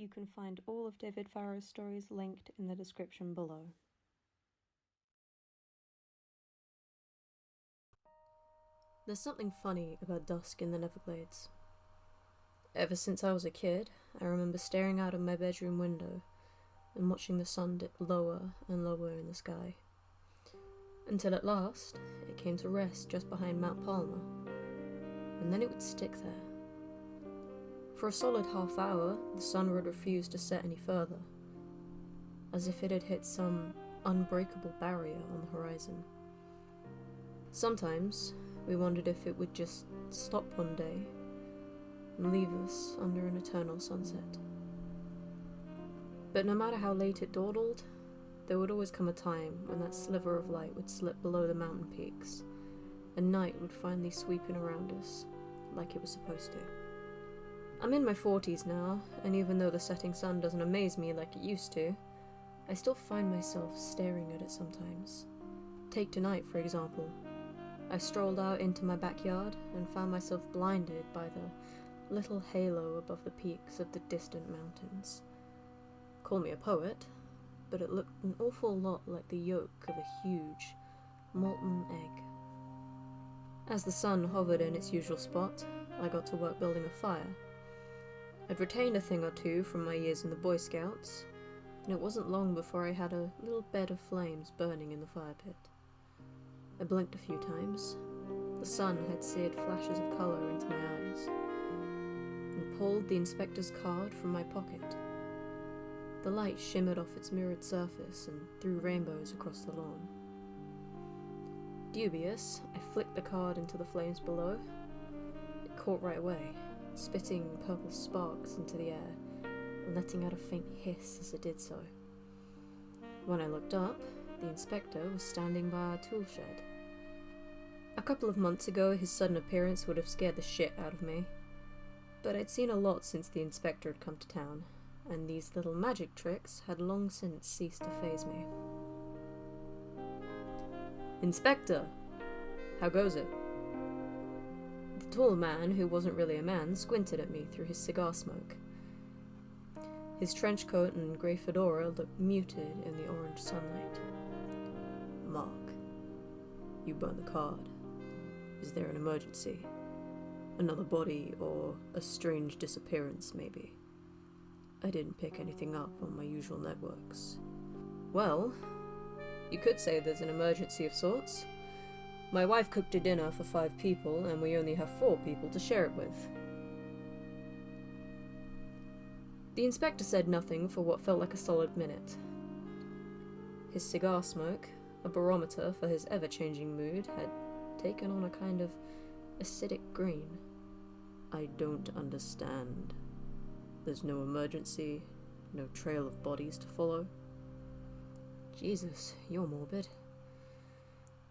You can find all of David Farrow's stories linked in the description below. There's something funny about dusk in the Neverglades. Ever since I was a kid, I remember staring out of my bedroom window and watching the sun dip lower and lower in the sky. Until at last, it came to rest just behind Mount Palmer, and then it would stick there. For a solid half hour, the sun would refuse to set any further, as if it had hit some unbreakable barrier on the horizon. Sometimes, we wondered if it would just stop one day and leave us under an eternal sunset. But no matter how late it dawdled, there would always come a time when that sliver of light would slip below the mountain peaks, and night would finally sweep in around us, like it was supposed to. I'm in my 40s now, and even though the setting sun doesn't amaze me like it used to, I still find myself staring at it sometimes. Take tonight, for example. I strolled out into my backyard and found myself blinded by the little halo above the peaks of the distant mountains. Call me a poet, but it looked an awful lot like the yolk of a huge, molten egg. As the sun hovered in its usual spot, I got to work building a fire. I'd retained a thing or two from my years in the Boy Scouts, and it wasn't long before I had a little bed of flames burning in the fire pit. I blinked a few times. The sun had seared flashes of colour into my eyes, and pulled the inspector's card from my pocket. The light shimmered off its mirrored surface and threw rainbows across the lawn. Dubious, I flicked the card into the flames below. It caught right away, spitting purple sparks into the air, and letting out a faint hiss as it did so. When I looked up, the inspector was standing by our tool shed. A couple of months ago, his sudden appearance would have scared the shit out of me, but I'd seen a lot since the inspector had come to town, and these little magic tricks had long since ceased to faze me. "Inspector, how goes it?" The tall man, who wasn't really a man, squinted at me through his cigar smoke. His trench coat and grey fedora looked muted in the orange sunlight. "Mark, you burned the card. Is there an emergency? Another body, or a strange disappearance, maybe? I didn't pick anything up on my usual networks." "Well, you could say there's an emergency of sorts. My wife cooked a dinner for 5 people, and we only have 4 people to share it with." The inspector said nothing for what felt like a solid minute. His cigar smoke, a barometer for his ever-changing mood, had taken on a kind of acidic green. "I don't understand. There's no emergency, no trail of bodies to follow?" "Jesus, you're morbid."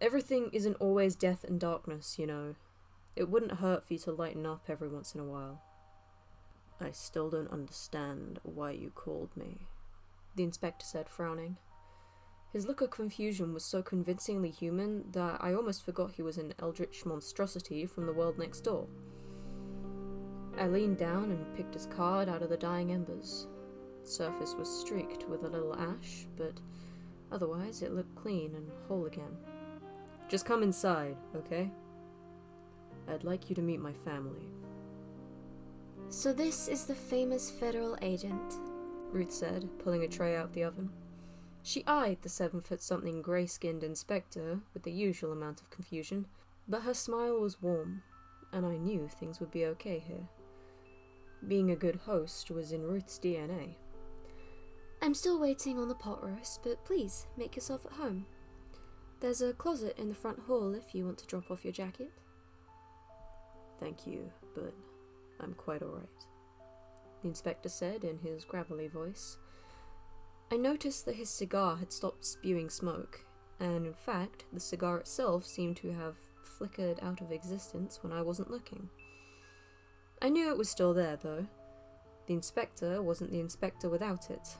"Everything isn't always death and darkness, you know. It wouldn't hurt for you to lighten up every once in a while." "I still don't understand why you called me," the inspector said, frowning. His look of confusion was so convincingly human that I almost forgot he was an eldritch monstrosity from the world next door. I leaned down and picked his card out of the dying embers. The surface was streaked with a little ash, but otherwise it looked clean and whole again. "Just come inside, okay? I'd like you to meet my family." "So this is the famous federal agent," Ruth said, pulling a tray out of the oven. She eyed the 7-foot-something grey-skinned inspector with the usual amount of confusion, but her smile was warm, and I knew things would be okay here. Being a good host was in Ruth's DNA. "I'm still waiting on the pot roast, but please make yourself at home. There's a closet in the front hall if you want to drop off your jacket." "Thank you, but I'm quite alright," the inspector said in his gravelly voice. I noticed that his cigar had stopped spewing smoke, and in fact, the cigar itself seemed to have flickered out of existence when I wasn't looking. I knew it was still there, though. The inspector wasn't the inspector without it.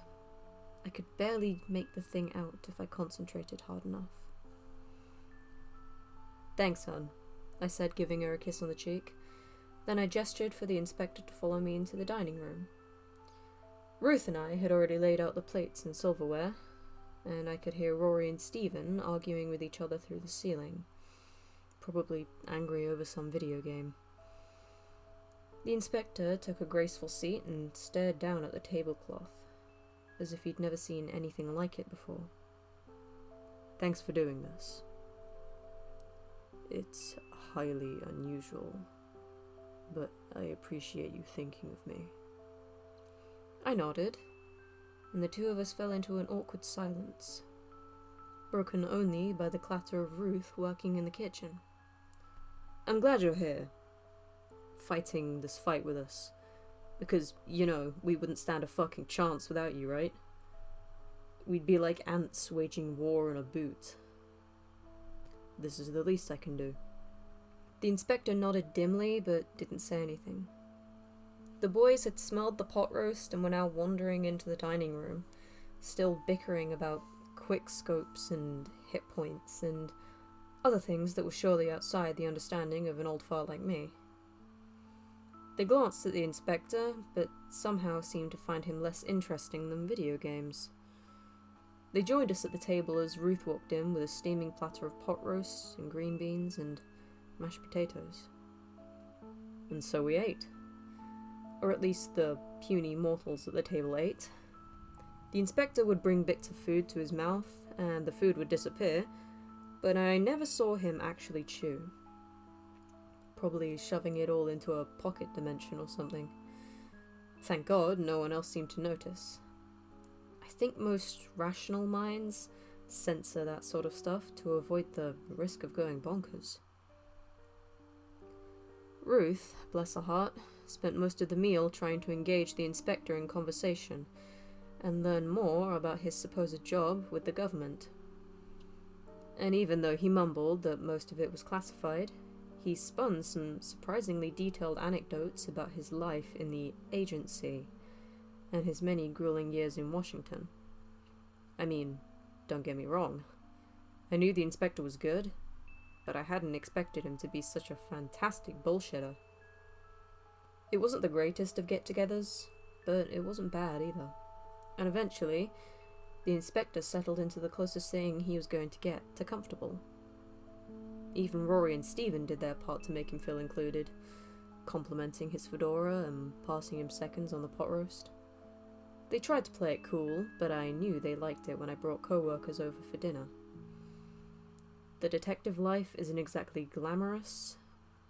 I could barely make the thing out if I concentrated hard enough. "Thanks, hon," I said, giving her a kiss on the cheek. Then I gestured for the inspector to follow me into the dining room. Ruth and I had already laid out the plates and silverware, and I could hear Rory and Stephen arguing with each other through the ceiling, probably angry over some video game. The inspector took a graceful seat and stared down at the tablecloth, as if he'd never seen anything like it before. "Thanks for doing this. It's highly unusual, but I appreciate you thinking of me." I nodded, and the two of us fell into an awkward silence, broken only by the clatter of Ruth working in the kitchen. "I'm glad you're here, fighting this fight with us, because, we wouldn't stand a fucking chance without you, right? We'd be like ants waging war in a boot. This is the least I can do." The inspector nodded dimly, but didn't say anything. The boys had smelled the pot roast and were now wandering into the dining room, still bickering about quick scopes and hit points and other things that were surely outside the understanding of an old fart like me. They glanced at the inspector, but somehow seemed to find him less interesting than video games. They joined us at the table as Ruth walked in with a steaming platter of pot roast and green beans and mashed potatoes. And so we ate. Or at least the puny mortals at the table ate. The inspector would bring bits of food to his mouth, and the food would disappear, but I never saw him actually chew. Probably shoving it all into a pocket dimension or something. Thank God no one else seemed to notice. I think most rational minds censor that sort of stuff to avoid the risk of going bonkers. Ruth, bless her heart, spent most of the meal trying to engage the inspector in conversation and learn more about his supposed job with the government. And even though he mumbled that most of it was classified, he spun some surprisingly detailed anecdotes about his life in the agency and his many grueling years in Washington. I mean, don't get me wrong, I knew the inspector was good, but I hadn't expected him to be such a fantastic bullshitter. It wasn't the greatest of get-togethers, but it wasn't bad either. And eventually, the inspector settled into the closest thing he was going to get to comfortable. Even Rory and Stephen did their part to make him feel included, complimenting his fedora and passing him seconds on the pot roast. They tried to play it cool, but I knew they liked it when I brought co-workers over for dinner. The detective life isn't exactly glamorous,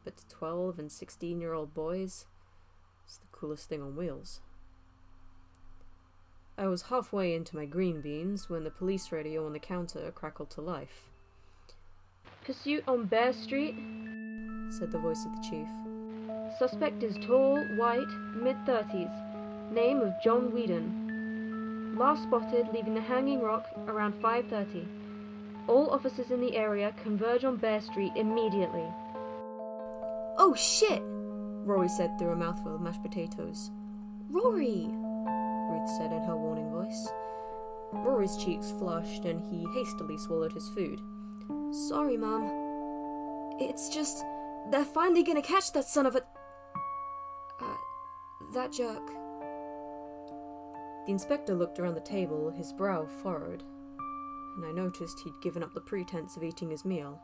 but to 12 and 16-year-old boys, it's the coolest thing on wheels. I was halfway into my green beans when the police radio on the counter crackled to life. "Pursuit on Bear Street," said the voice of the chief. "Suspect is tall, white, mid-30s. Name of John Whedon. Last spotted leaving the Hanging Rock around 5:30. All officers in the area converge on Bear Street immediately." "Oh shit!" Rory said through a mouthful of mashed potatoes. "Rory!" Ruth said in her warning voice. Rory's cheeks flushed and he hastily swallowed his food. "Sorry, Mum. It's just, they're finally gonna catch that son of a... that jerk." The inspector looked around the table, his brow furrowed, and I noticed he'd given up the pretense of eating his meal.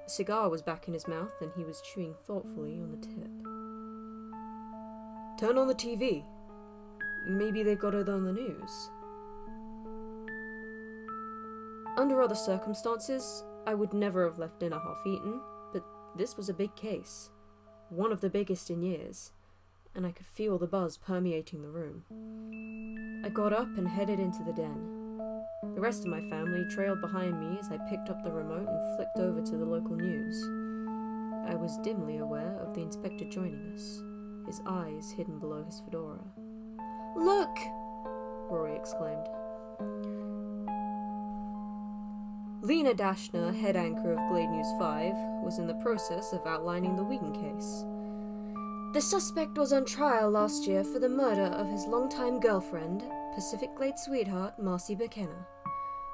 A cigar was back in his mouth and he was chewing thoughtfully on the tip. "Turn on the TV. Maybe they got it on the news." Under other circumstances, I would never have left dinner half-eaten, but this was a big case, one of the biggest in years, and I could feel the buzz permeating the room. I got up and headed into the den. The rest of my family trailed behind me as I picked up the remote and flicked over to the local news. I was dimly aware of the inspector joining us, his eyes hidden below his fedora. "Look!" Rory exclaimed. Lena Dashner, head anchor of Glade News 5, was in the process of outlining the Whedon case. "The suspect was on trial last year for the murder of his longtime girlfriend, Pacific Glade sweetheart Marcy McKenna.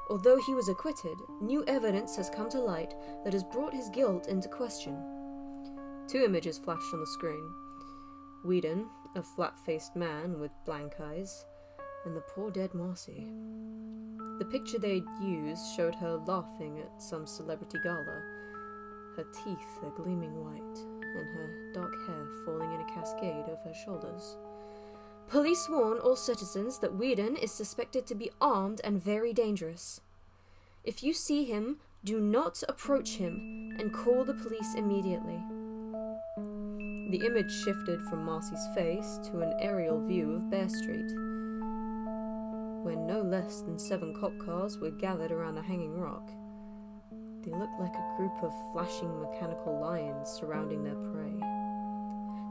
Although he was acquitted, new evidence has come to light that has brought his guilt into question." 2 images flashed on the screen. Whedon, a flat-faced man with blank eyes, And the poor dead Marcy. The picture they'd used showed her laughing at some celebrity gala, her teeth a gleaming white, and her dark hair falling in a cascade over her shoulders. Police warn all citizens that Whedon is suspected to be armed and very dangerous. If you see him, do not approach him and call the police immediately. The image shifted from Marcy's face to an aerial view of Bear Street, where no less than 7 cop cars were gathered around the hanging rock. They looked like a group of flashing mechanical lions surrounding their prey.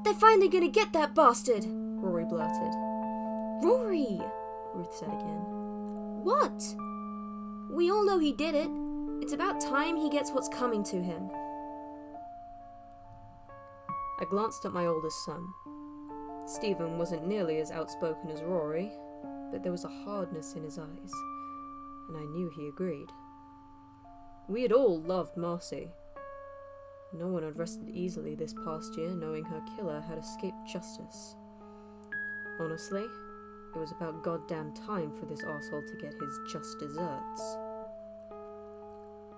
"They're finally gonna get that bastard!" Rory blurted. "Rory!" Ruth said again. "What? We all know he did it. It's about time he gets what's coming to him." I glanced at my oldest son. Stephen wasn't nearly as outspoken as Rory, but there was a hardness in his eyes, and I knew he agreed. We had all loved Marcy. No one had rested easily this past year knowing her killer had escaped justice. Honestly, it was about goddamn time for this arsehole to get his just desserts.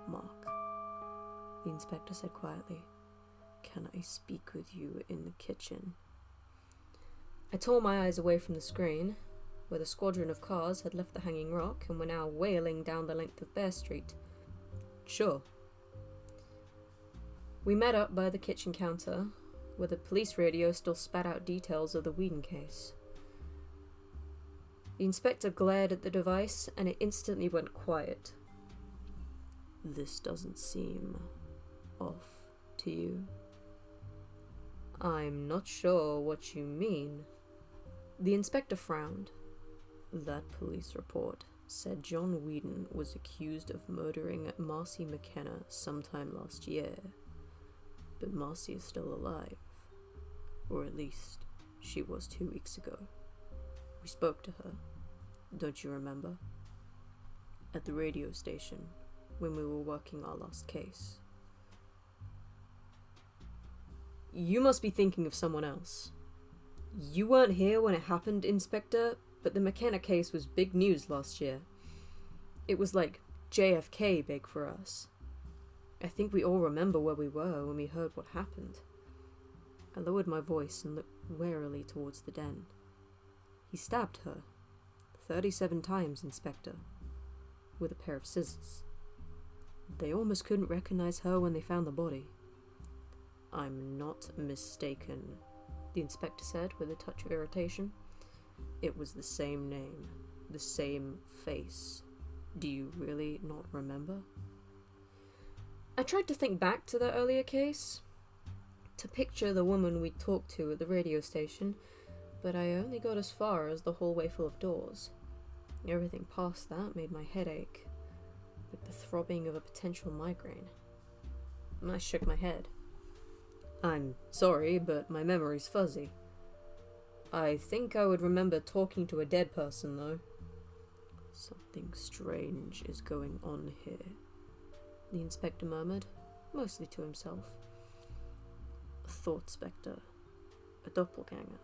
"Mark," the inspector said quietly, "can I speak with you in the kitchen?" I tore my eyes away from the screen, where the squadron of cars had left the hanging rock and were now wailing down the length of Bear Street. "Sure." We met up by the kitchen counter, where the police radio still spat out details of the Whedon case. The inspector glared at the device, and it instantly went quiet. "This doesn't seem off to you?" "I'm not sure what you mean." The inspector frowned. "That police report said John Whedon was accused of murdering Marcy McKenna sometime last year. But Marcy is still alive. Or at least, she was 2 weeks ago. We spoke to her. Don't you remember? At the radio station, when we were working our last case." "You must be thinking of someone else. You weren't here when it happened, Inspector, but the McKenna case was big news last year. It was like JFK big for us. I think we all remember where we were when we heard what happened." I lowered my voice and looked warily towards the den. "He stabbed her 37 times, Inspector, with a pair of scissors. They almost couldn't recognize her when they found the body." "I'm not mistaken," the inspector said with a touch of irritation. "It was the same name, the same face. Do you really not remember?" I tried to think back to the earlier case, to picture the woman we talked to at the radio station, but I only got as far as the hallway full of doors. Everything past that made my head ache, like the throbbing of a potential migraine. And I shook my head. "I'm sorry, but my memory's fuzzy. I think I would remember talking to a dead person, though." "Something strange is going on here," the inspector murmured, mostly to himself. "A thought spectre, a doppelganger.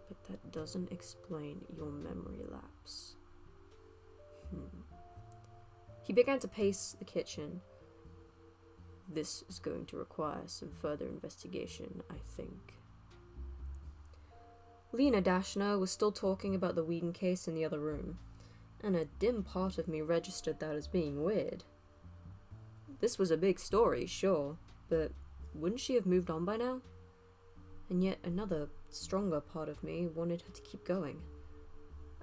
But that doesn't explain your memory lapse." He began to pace the kitchen. "This is going to require some further investigation, I think." Lena Dashner was still talking about the Whedon case in the other room, and a dim part of me registered that as being weird. This was a big story, sure, but wouldn't she have moved on by now? And yet another, stronger part of me wanted her to keep going.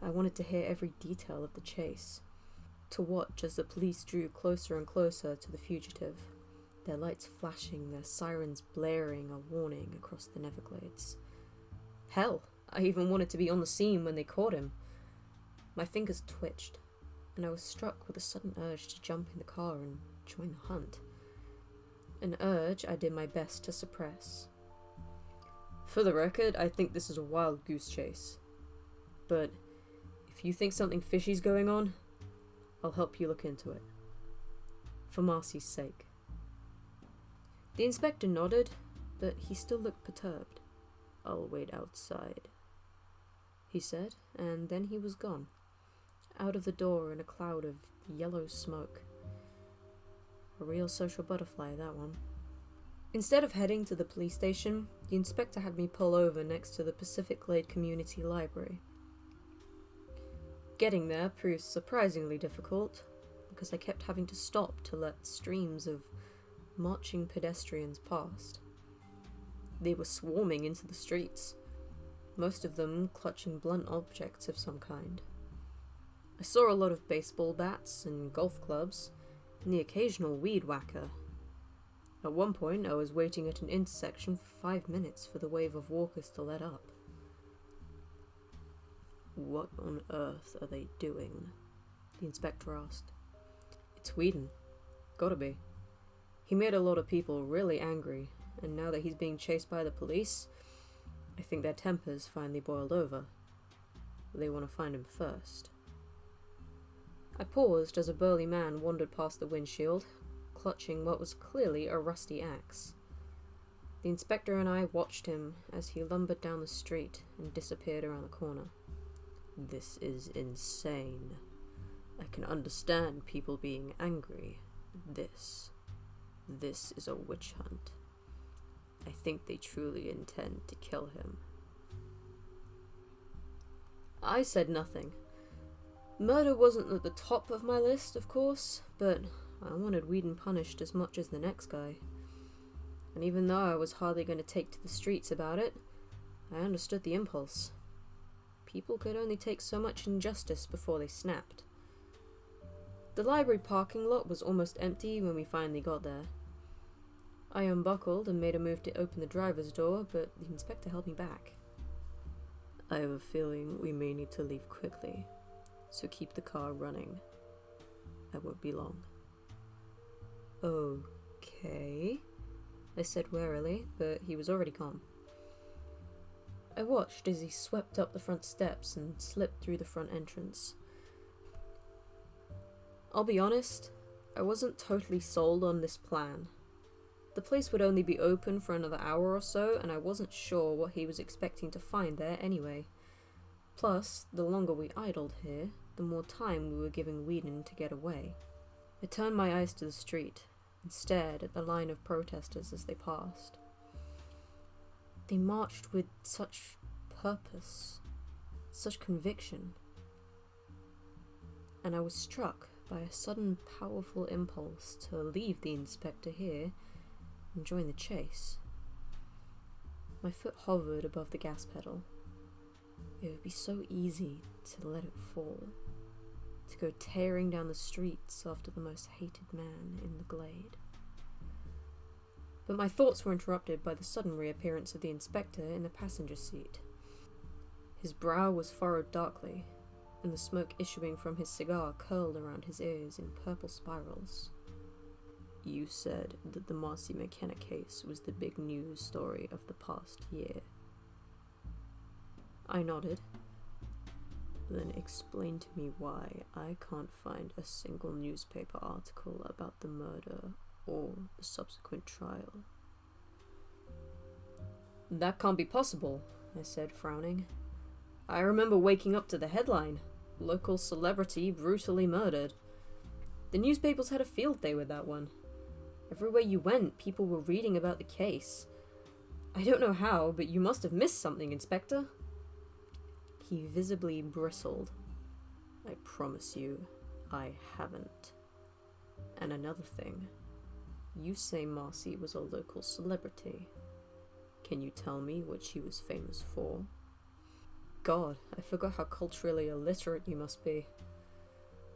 I wanted to hear every detail of the chase, to watch as the police drew closer and closer to the fugitive, their lights flashing, their sirens blaring a warning across the Neverglades. Hell, I even wanted to be on the scene when they caught him. My fingers twitched, and I was struck with a sudden urge to jump in the car and join the hunt. An urge I did my best to suppress. For the record, I think this is a wild goose chase. But if you think something fishy's going on, I'll help you look into it. For Marcy's sake. The inspector nodded, but he still looked perturbed. "I'll wait outside." he said, and then he was gone, out of the door in a cloud of yellow smoke. A real social butterfly, that one. Instead of heading to the police station, the inspector had me pull over next to the Pacific Glade Community Library. Getting there proved surprisingly difficult, because I kept having to stop to let streams of marching pedestrians past. They were swarming into the streets, most of them clutching blunt objects of some kind. I saw a lot of baseball bats and golf clubs, and the occasional weed whacker. At one point, I was waiting at an intersection for 5 minutes for the wave of walkers to let up. "What on earth are they doing?" the inspector asked. "It's Whedon. Gotta be. He made a lot of people really angry, and now that he's being chased by the police, I think their tempers finally boiled over. They want to find him first." I paused as a burly man wandered past the windshield, clutching what was clearly a rusty axe. The inspector and I watched him as he lumbered down the street and disappeared around the corner. "This is insane. I can understand people being angry. This is a witch hunt. I think they truly intend to kill him." I said nothing. Murder wasn't at the top of my list, of course, but I wanted Whedon punished as much as the next guy. And even though I was hardly going to take to the streets about it, I understood the impulse. People could only take so much injustice before they snapped. The library parking lot was almost empty when we finally got there. I unbuckled and made a move to open the driver's door, but the inspector held me back. "I have a feeling we may need to leave quickly, so keep the car running. I won't be long." "Okay," I said warily, but he was already gone. I watched as he swept up the front steps and slipped through the front entrance. I'll be honest, I wasn't totally sold on this plan. The place would only be open for another hour or so, and I wasn't sure what he was expecting to find there anyway. Plus, the longer we idled here, the more time we were giving Whedon to get away. I turned my eyes to the street and stared at the line of protesters as they passed. They marched with such purpose, such conviction, and I was struck by a sudden powerful impulse to leave the inspector here and join the chase. My foot hovered above the gas pedal. It would be so easy to let it fall, to go tearing down the streets after the most hated man in the glade. But my thoughts were interrupted by the sudden reappearance of the inspector in the passenger seat. His brow was furrowed darkly, and the smoke issuing from his cigar curled around his ears in purple spirals. "You said that the Marcy McKenna case was the big news story of the past year." I nodded. "Then explain to me why I can't find a single newspaper article about the murder or the subsequent trial." "That can't be possible," I said, frowning. "I remember waking up to the headline, 'Local celebrity brutally murdered.' The newspapers had a field day with that one. Everywhere you went, people were reading about the case. I don't know how, but you must have missed something, Inspector." He visibly bristled. "I promise you, I haven't. And another thing, you say Marcy was a local celebrity. Can you tell me what she was famous for?" God, I forgot how culturally illiterate you must be.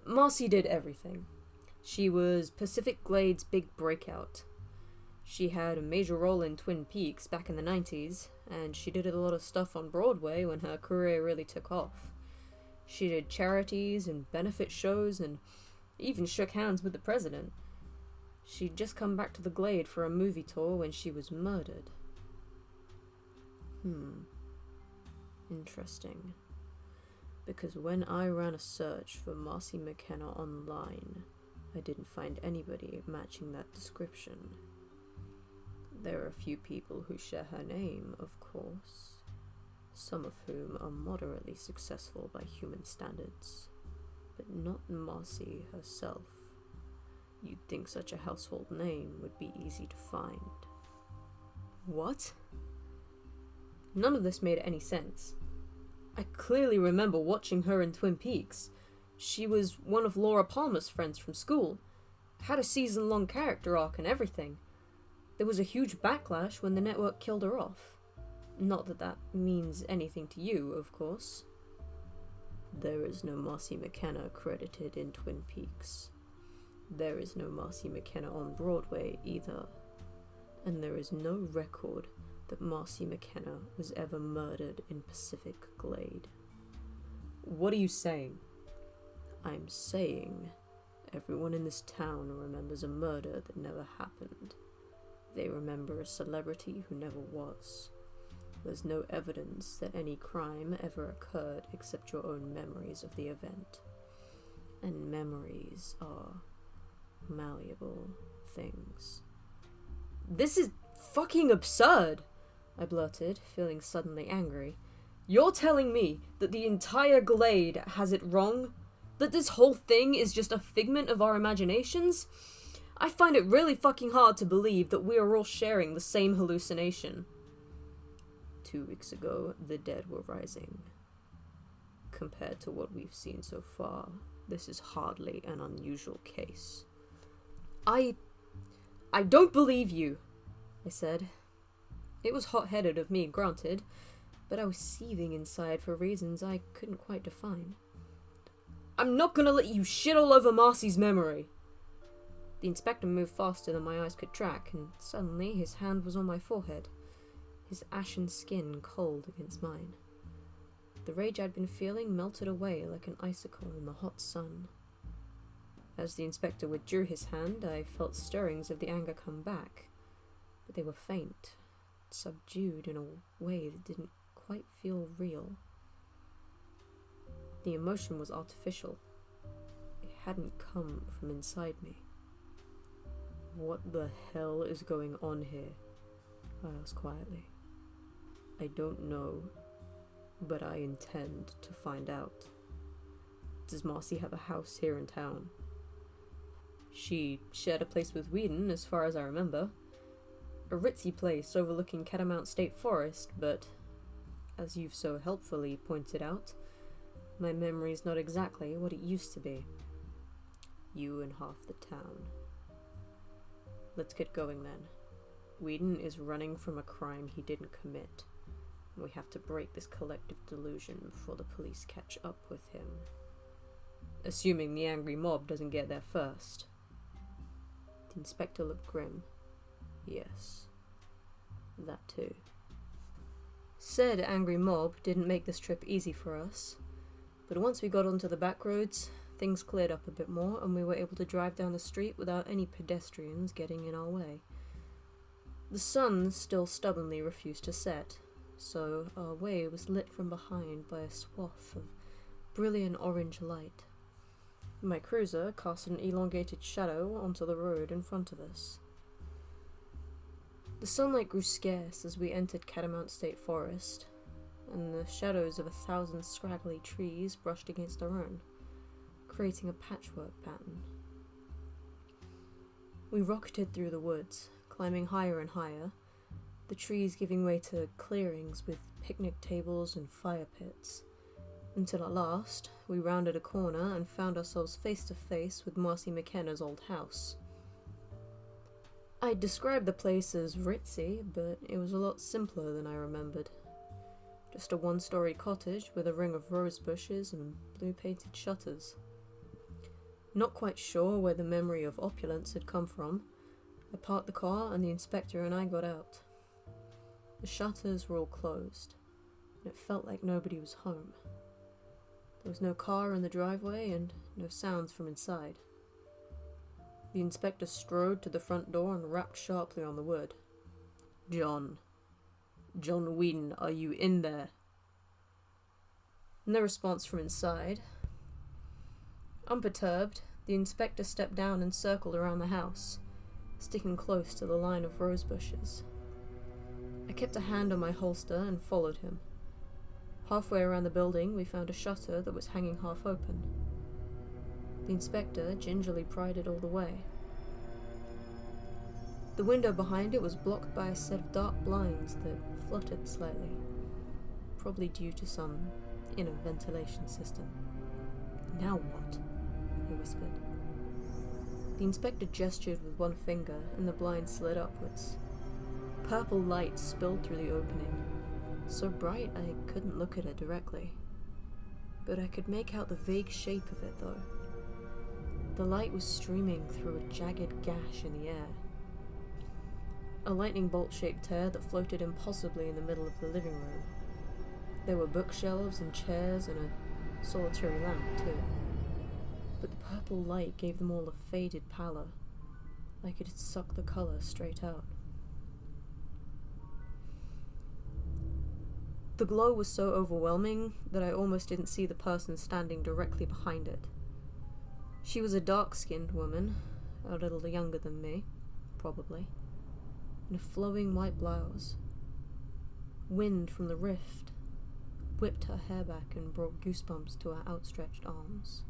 Marcy did everything. She was Pacific Glade's big breakout. She had a major role in Twin Peaks back in the 90s, and she did a lot of stuff on Broadway when her career really took off. She did charities and benefit shows and even shook hands with the president. She'd just come back to the Glade for a movie tour when she was murdered. Interesting. Because when I ran a search for Marcy McKenna online, I didn't find anybody matching that description. There are a few people who share her name, of course. some of whom are moderately successful by human standards, but not Marcy herself. You'd think such a household name would be easy to find. What? None of this made any sense. I clearly remember watching her in Twin Peaks. She was one of Laura Palmer's friends from school, had a season-long character arc and everything. There was a huge backlash when the network killed her off. Not that that means anything to you, of course. There is no Marcy McKenna credited in Twin Peaks. There is no Marcy McKenna on Broadway either. And there is no record that Marcy McKenna was ever murdered in Pacific Glade. What are you saying? I'm saying everyone in this town remembers a murder that never happened. They remember a celebrity who never was. There's no evidence that any crime ever occurred except your own memories of the event. And memories are malleable things. This is fucking absurd, I blurted, feeling suddenly angry. You're telling me that the entire Glade has it wrong? That this whole thing is just a figment of our imaginations? I find it really fucking hard to believe that we are all sharing the same hallucination. 2 weeks ago, the dead were rising. Compared to what we've seen so far, this is hardly an unusual case. I don't believe you, I said. It was hot-headed of me, granted, but I was seething inside for reasons I couldn't quite define. I'm not gonna let you shit all over Marcy's memory. The inspector moved faster than my eyes could track, and suddenly his hand was on my forehead, his ashen skin cold against mine. The rage I'd been feeling melted away like an icicle in the hot sun. As the inspector withdrew his hand, I felt stirrings of the anger come back, but they were faint, subdued in a way that didn't quite feel real. The emotion was artificial. It hadn't come from inside me. What the hell is going on here? I asked quietly. I don't know, but I intend to find out. Does Marcy have a house here in town? She shared a place with Whedon, as far as I remember. A ritzy place overlooking Catamount State Forest, but, as you've so helpfully pointed out, my memory's not exactly what it used to be. You and half the town. Let's get going then. Whedon is running from a crime he didn't commit. We have to break this collective delusion before the police catch up with him. Assuming the angry mob doesn't get there first. The inspector looked grim. Yes, that too. Said angry mob didn't make this trip easy for us, but once we got onto the back roads, things cleared up a bit more and we were able to drive down the street without any pedestrians getting in our way. The sun still stubbornly refused to set, so our way was lit from behind by a swath of brilliant orange light. My cruiser cast an elongated shadow onto the road in front of us. The sunlight grew scarce as we entered Catamount State Forest, and the shadows of 1,000 scraggly trees brushed against our own, creating a patchwork pattern. We rocketed through the woods, climbing higher and higher, the trees giving way to clearings with picnic tables and fire pits, until at last we rounded a corner and found ourselves face to face with Marcy McKenna's old house. I'd described the place as ritzy, but it was a lot simpler than I remembered. Just a one-story cottage with a ring of rose bushes and blue-painted shutters. Not quite sure where the memory of opulence had come from, I parked the car and the inspector and I got out. The shutters were all closed, and it felt like nobody was home. There was no car in the driveway and no sounds from inside. The inspector strode to the front door and rapped sharply on the wood. John Whedon, are you in there? No response from inside. Unperturbed, the inspector stepped down and circled around the house, sticking close to the line of rose bushes. I kept a hand on my holster and followed him. Halfway around the building, we found a shutter that was hanging half open. The inspector gingerly pried it all the way. The window behind it was blocked by a set of dark blinds that fluttered slightly, probably due to some inner ventilation system. "Now what?" he whispered. The inspector gestured with one finger, and the blind slid upwards. Purple light spilled through the opening, so bright I couldn't look at it directly. But I could make out the vague shape of it, though. The light was streaming through a jagged gash in the air. A lightning bolt-shaped tear that floated impossibly in the middle of the living room. There were bookshelves and chairs and a solitary lamp, too. But the purple light gave them all a faded pallor, like it had sucked the colour straight out. The glow was so overwhelming that I almost didn't see the person standing directly behind it. She was a dark-skinned woman, a little younger than me, probably, in a flowing white blouse. Wind from the rift whipped her hair back and brought goosebumps to her outstretched arms.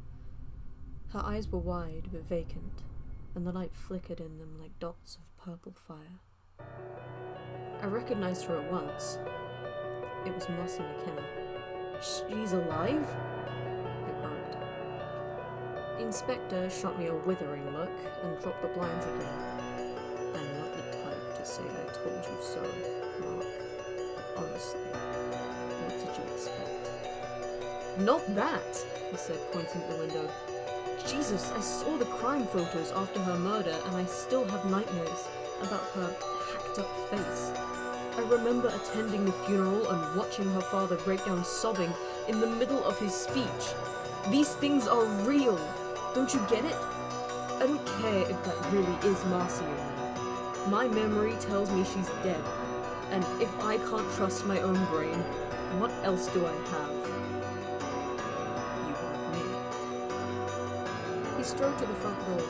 Her eyes were wide but vacant, and the light flickered in them like dots of purple fire. I recognized her at once. It was Marcy McKenna. "She's alive?" I croaked. The inspector shot me a withering look and dropped the blinds again. "I'm not the type to say I told you so, Mark. Honestly, what did you expect?" "Not that," he said, pointing at the window. "Jesus, I saw the crime photos after her murder, and I still have nightmares about her hacked-up face. I remember attending the funeral and watching her father break down sobbing in the middle of his speech. These things are real. Don't you get it? I don't care if that really is Marcy or me. My memory tells me she's dead. And if I can't trust my own brain, what else do I have? You have me." He strode to the front door,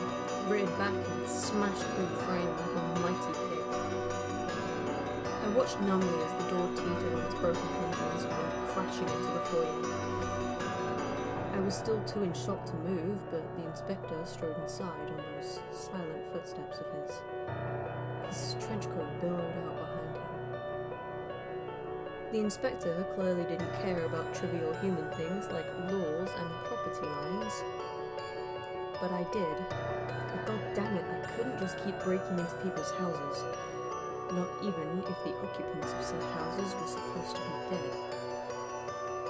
reared back and smashed through the frame like a mighty kick. I watched numbly as the door teetered on its broken hinges and went crashing into the foyer. I was still too in shock to move, but the inspector strode inside on those silent footsteps of his. His trench coat billowed out behind him. The inspector clearly didn't care about trivial human things like laws and property lines. But I did. And god damn it, I couldn't just keep breaking into people's houses. Not even if the occupants of said houses were supposed to be dead.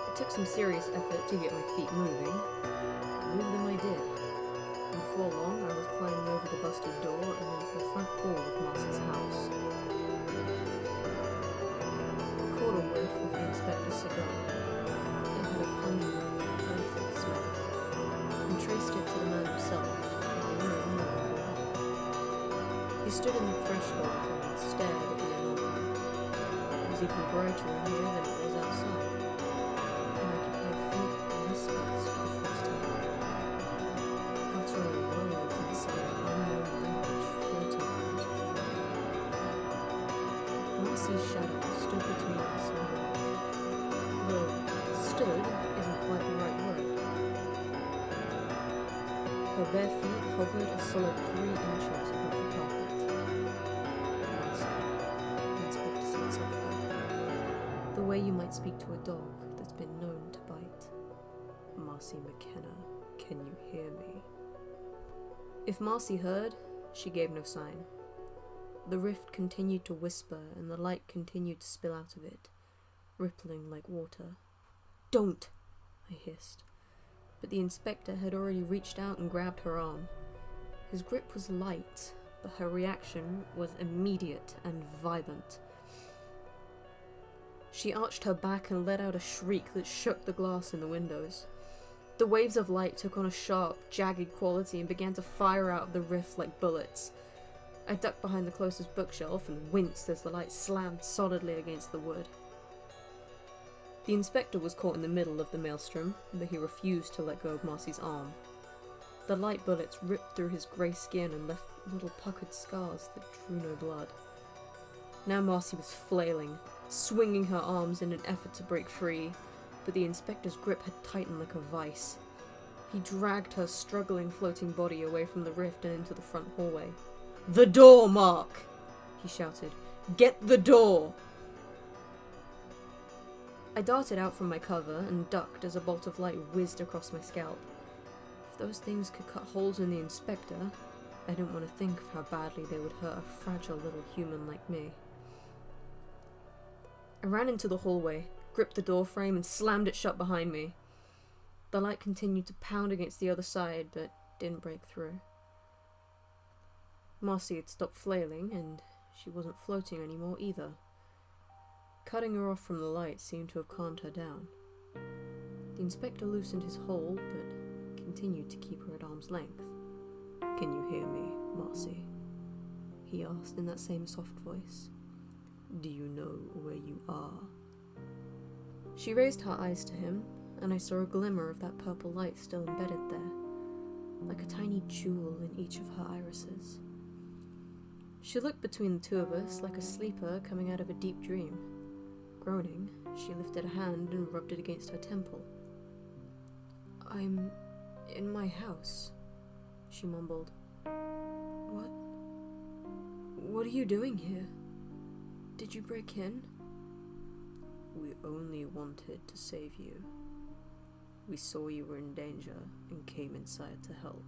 It took some serious effort to get my feet moving. Move them I did. And before long, I was climbing over the busted door and into the front hall of Marcy's house. I caught a whiff of the inspector's cigar. It had a pungent, earthy smell, and traced it to the man himself, in the room where I was. He stood in the threshold and stared at the anomaly. It was even brighter in here than it was outside, and I could hear faint whispers for the first time. Guttural words in some unknown language floating out of the night. Marcy's shadow stood between us and the light. Though stood isn't quite the right word. Her bare feet hovered a solid 3 inches above the carpet. The way you might speak to a dog that's been known to bite. "Marcy McKenna, can you hear me?" If Marcy heard, she gave no sign. The rift continued to whisper and the light continued to spill out of it, rippling like water. "Don't!" I hissed. But the inspector had already reached out and grabbed her arm. His grip was light, but her reaction was immediate and violent. She arched her back and let out a shriek that shook the glass in the windows. The waves of light took on a sharp, jagged quality and began to fire out of the rift like bullets. I ducked behind the closest bookshelf and winced as the light slammed solidly against the wood. The inspector was caught in the middle of the maelstrom, but he refused to let go of Marcy's arm. The light bullets ripped through his grey skin and left little puckered scars that drew no blood. Now Marcy was flailing, swinging her arms in an effort to break free, but the inspector's grip had tightened like a vice. He dragged her struggling, floating body away from the rift and into the front hallway. "The door, Mark!" he shouted. "Get the door!" I darted out from my cover and ducked as a bolt of light whizzed across my scalp. If those things could cut holes in the inspector, I didn't want to think of how badly they would hurt a fragile little human like me. I ran into the hallway, gripped the door frame, and slammed it shut behind me. The light continued to pound against the other side, but didn't break through. Marcy had stopped flailing, and she wasn't floating anymore either. Cutting her off from the light seemed to have calmed her down. The inspector loosened his hold, but continued to keep her at arm's length. "Can you hear me, Marcy?" he asked in that same soft voice. "Do you know where you are?" She raised her eyes to him, and I saw a glimmer of that purple light still embedded there, like a tiny jewel in each of her irises. She looked between the two of us like a sleeper coming out of a deep dream. Groaning, she lifted a hand and rubbed it against her temple. "I'm in my house," she mumbled. What are you doing here? Did you break in?" "We only wanted to save you. We saw you were in danger and came inside to help."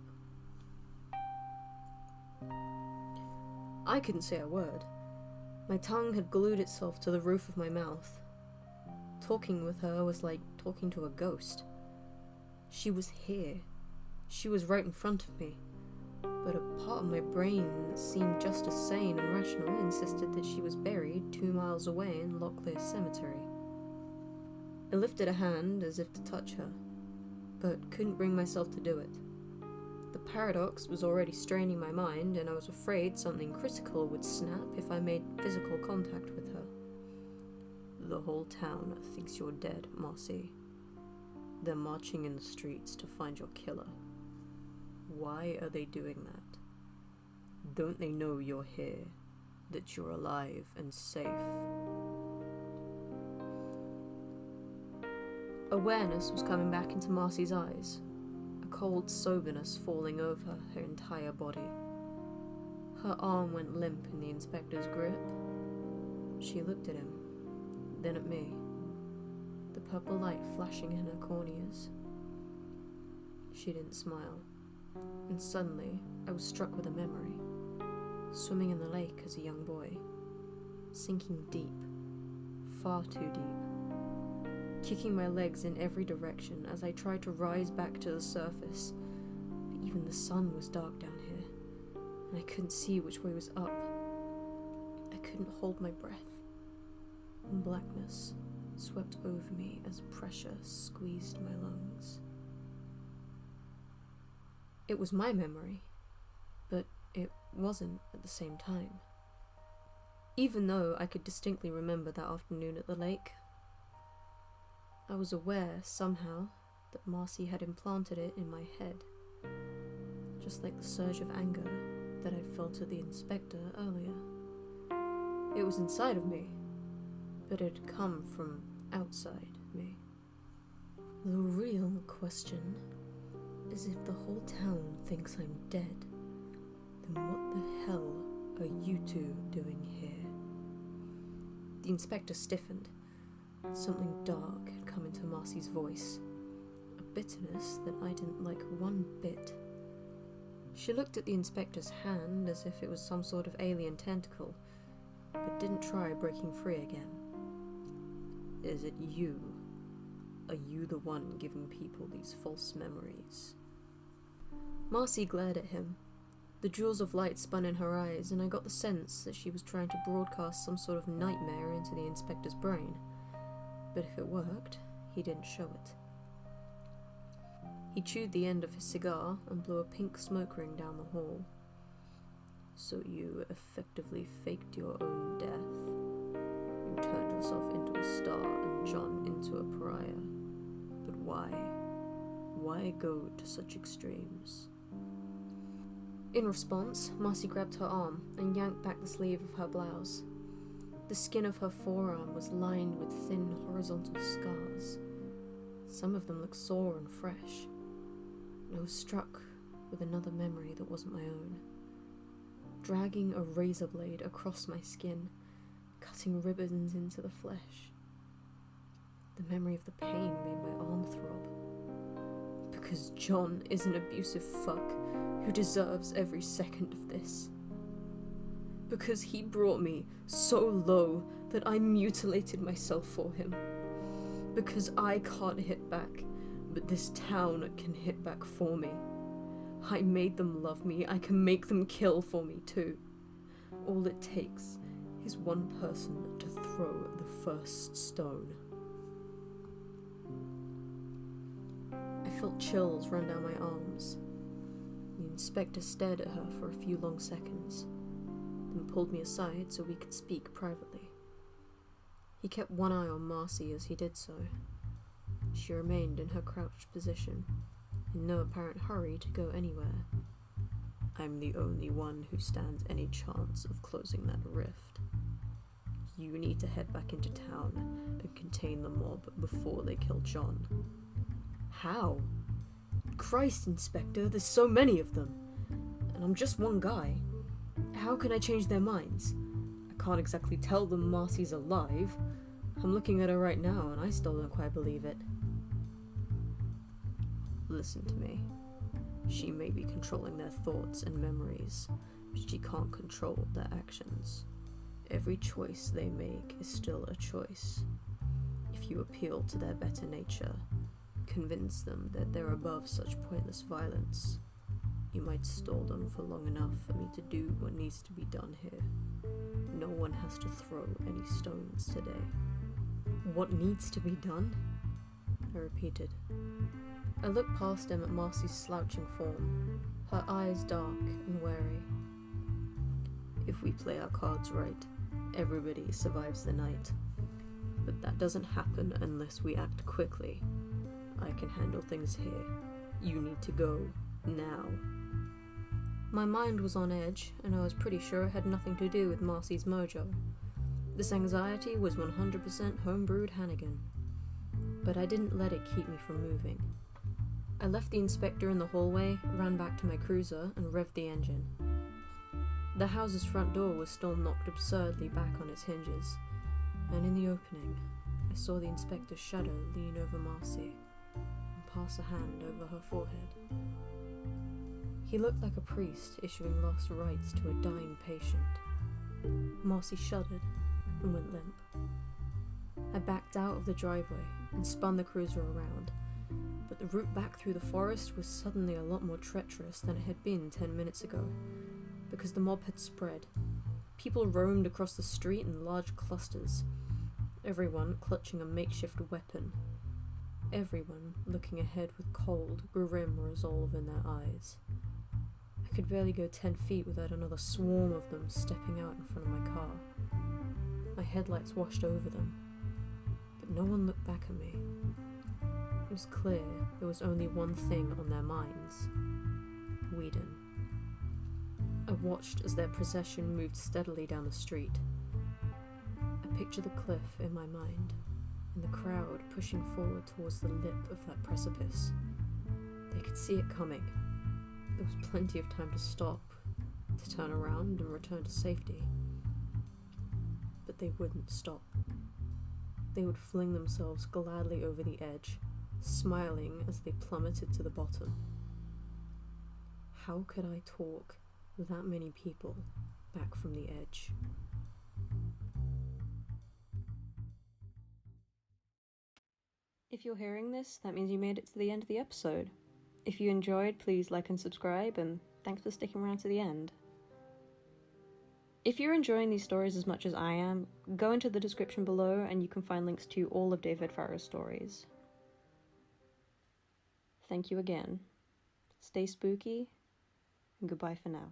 I couldn't say a word. My tongue had glued itself to the roof of my mouth. Talking with her was like talking to a ghost. She was here. She was right in front of me. But a part of my brain that seemed just as sane and rational insisted that she was buried 2 miles away in Locklear Cemetery. I lifted a hand as if to touch her, but couldn't bring myself to do it. The paradox was already straining my mind, and I was afraid something critical would snap if I made physical contact with her. "The whole town thinks you're dead, Marcy. They're marching in the streets to find your killer. Why are they doing that? Don't they know you're here, that you're alive and safe?" Awareness was coming back into Marcy's eyes, a cold soberness falling over her entire body. Her arm went limp in the inspector's grip. She looked at him, then at me, the purple light flashing in her corneas. She didn't smile, and suddenly I was struck with a memory. Swimming in the lake as a young boy, sinking deep, far too deep, kicking my legs in every direction as I tried to rise back to the surface, but even the sun was dark down here, and I couldn't see which way was up. I couldn't hold my breath, and blackness swept over me as pressure squeezed my lungs. It was my memory, but it wasn't at the same time. Even though I could distinctly remember that afternoon at the lake, I was aware, somehow, that Marcy had implanted it in my head, just like the surge of anger that I'd felt at the inspector earlier. It was inside of me, but it had come from outside me. The real question is, if the whole town thinks I'm dead, then what the hell are you two doing here? The inspector stiffened. Something dark had come into Marcy's voice, a bitterness that I didn't like one bit. She looked at the inspector's hand as if it was some sort of alien tentacle, but didn't try breaking free again. "Is it you? Are you the one giving people these false memories?" Marcy glared at him. The jewels of light spun in her eyes, and I got the sense that she was trying to broadcast some sort of nightmare into the inspector's brain. But if it worked, he didn't show it. He chewed the end of his cigar and blew a pink smoke ring down the hall. "So you effectively faked your own death. You turned yourself into a star and John into a pariah. But why? Why go to such extremes?" In response, Marcy grabbed her arm and yanked back the sleeve of her blouse. The skin of her forearm was lined with thin horizontal scars, Some of them looked sore and fresh, and I was struck with another memory that wasn't my own. Dragging a razor blade across my skin, cutting ribbons into the flesh. The memory of the pain made my arm throb. Because John is an abusive fuck who deserves every second of this. Because he brought me so low that I mutilated myself for him. Because I can't hit back, but this town can hit back for me. I made them love me, I can make them kill for me too. All it takes is one person to throw the first stone. I felt chills run down my arms. The inspector stared at her for a few long seconds, then pulled me aside so we could speak privately. He kept one eye on Marcy as he did so. She remained in her crouched position, in no apparent hurry to go anywhere. I'm the only one who stands any chance of closing that rift. You need to head back into town and contain the mob before they kill John. How? Christ, Inspector, there's so many of them. And I'm just one guy. How can I change their minds? I can't exactly tell them Marcy's alive. I'm looking at her right now and I still don't quite believe it. Listen to me. She may be controlling their thoughts and memories, but she can't control their actions. Every choice they make is still a choice. If you appeal to their better nature, convince them that they're above such pointless violence, you might stall them for long enough for me to do what needs to be done here. No one has to throw any stones today. What needs to be done? I repeated. I looked past him at Marcy's slouching form, her eyes dark and wary. If we play our cards right, everybody survives the night. But that doesn't happen unless we act quickly. I can handle things here. You need to go now. My mind was on edge, and I was pretty sure it had nothing to do with Marcy's mojo. This anxiety was 100% homebrewed Hannigan. But I didn't let it keep me from moving. I left the inspector in the hallway, ran back to my cruiser, and revved the engine. The house's front door was still knocked absurdly back on its hinges, and in the opening, I saw the inspector's shadow lean over Marcy and pass a hand over her forehead. He looked like a priest issuing last rites to a dying patient. Marcy shuddered and went limp. I backed out of the driveway and spun the cruiser around, but the route back through the forest was suddenly a lot more treacherous than it had been 10 minutes ago, because the mob had spread. People roamed across the street in large clusters, everyone clutching a makeshift weapon, everyone looking ahead with cold, grim resolve in their eyes. I could barely go 10 feet without another swarm of them stepping out in front of my car. My headlights washed over them, but no one looked back at me. It was clear there was only one thing on their minds: Whedon. I watched as their procession moved steadily down the street. I pictured the cliff in my mind, and the crowd pushing forward towards the lip of that precipice. They could see it coming. There was plenty of time to stop, to turn around and return to safety. But they wouldn't stop. They would fling themselves gladly over the edge, smiling as they plummeted to the bottom. How could I talk that many people back from the edge? If you're hearing this, that means you made it to the end of the episode. If you enjoyed, please like and subscribe, and thanks for sticking around to the end. If you're enjoying these stories as much as I am, go into the description below and you can find links to all of David Farrow's stories. Thank you again. Stay spooky, and goodbye for now.